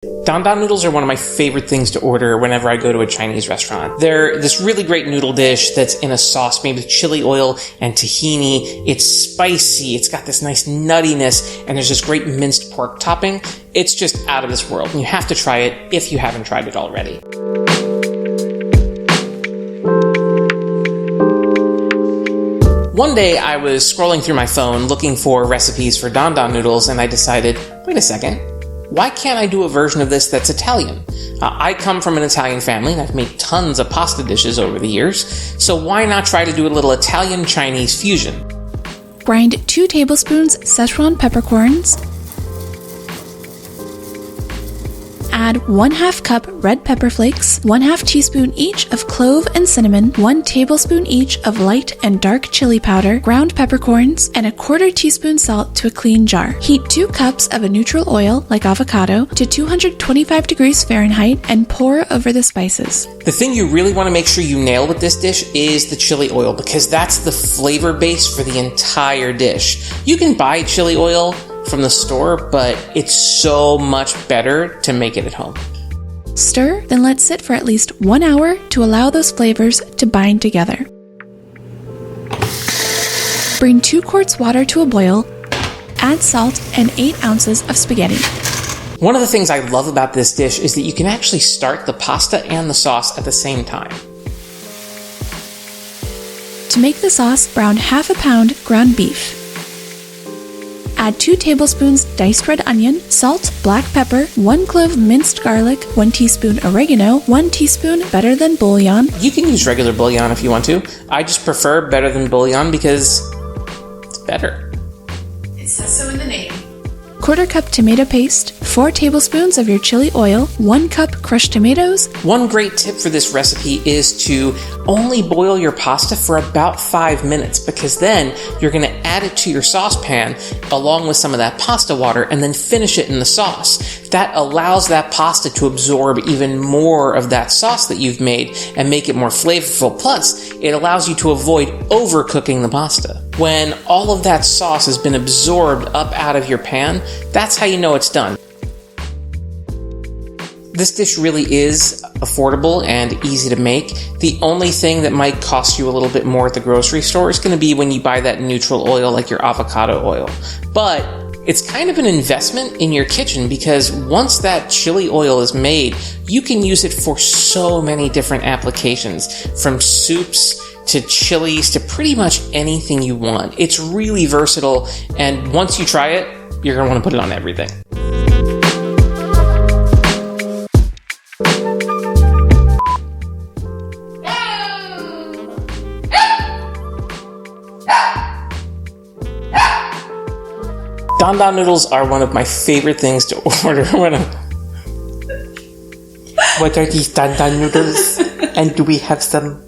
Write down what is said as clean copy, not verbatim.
Dandan noodles are one of my favorite things to order whenever I go to a Chinese restaurant. They're this really great noodle dish that's in a sauce made with chili oil and tahini. It's spicy, it's got this nice nuttiness, and there's this great minced pork topping. It's just out of this world, and you have to try it if you haven't tried it already. One day I was scrolling through my phone looking for recipes for dandan noodles, and I decided, wait a second, why can't I do a version of this that's Italian? I come from an Italian family and I've made tons of pasta dishes over the years, so why not try to do a little Italian-Chinese fusion? Grind 2 tablespoons Szechuan peppercorns. Add 1/2 cup red pepper flakes, 1/2 teaspoon each of clove and cinnamon, 1 tablespoon each of light and dark chili powder, ground peppercorns, and 1/4 teaspoon salt to a clean jar. Heat 2 cups of a neutral oil, like avocado, to 225 degrees Fahrenheit and pour over the spices. The thing you really want to make sure you nail with this dish is the chili oil, because that's the flavor base for the entire dish. You can buy chili oil from the store, but it's so much better to make it at home. Stir, then let sit for at least 1 hour to allow those flavors to bind together. Bring 2 quarts water to a boil, add salt and 8 ounces of spaghetti. One of the things I love about this dish is that you can actually start the pasta and the sauce at the same time. To make the sauce, brown 1/2 pound ground beef. Add 2 tablespoons diced red onion, salt, black pepper, 1 clove minced garlic, 1 teaspoon oregano, 1 teaspoon better than bouillon. You can use regular bouillon if you want to. I just prefer better than bouillon because it's better. It says so in the name. 1/4 cup tomato paste, 4 tablespoons of your chili oil, 1 cup crushed tomatoes. One great tip for this recipe is to only boil your pasta for about 5 minutes, because then you're going to add it to your saucepan along with some of that pasta water and then finish it in the sauce. That allows that pasta to absorb even more of that sauce that you've made and make it more flavorful. Plus, it allows you to avoid overcooking the pasta. When all of that sauce has been absorbed up out of your pan, that's how you know it's done. This dish really is affordable and easy to make. The only thing that might cost you a little bit more at the grocery store is going to be when you buy that neutral oil like your avocado oil. But it's kind of an investment in your kitchen, because once that chili oil is made, you can use it for so many different applications, from soups to chilies to pretty much anything you want. It's really versatile, and once you try it, you're going to want to put it on everything. Dandan noodles are one of my favorite things to order when I'm... What are these dandan noodles? And do we have some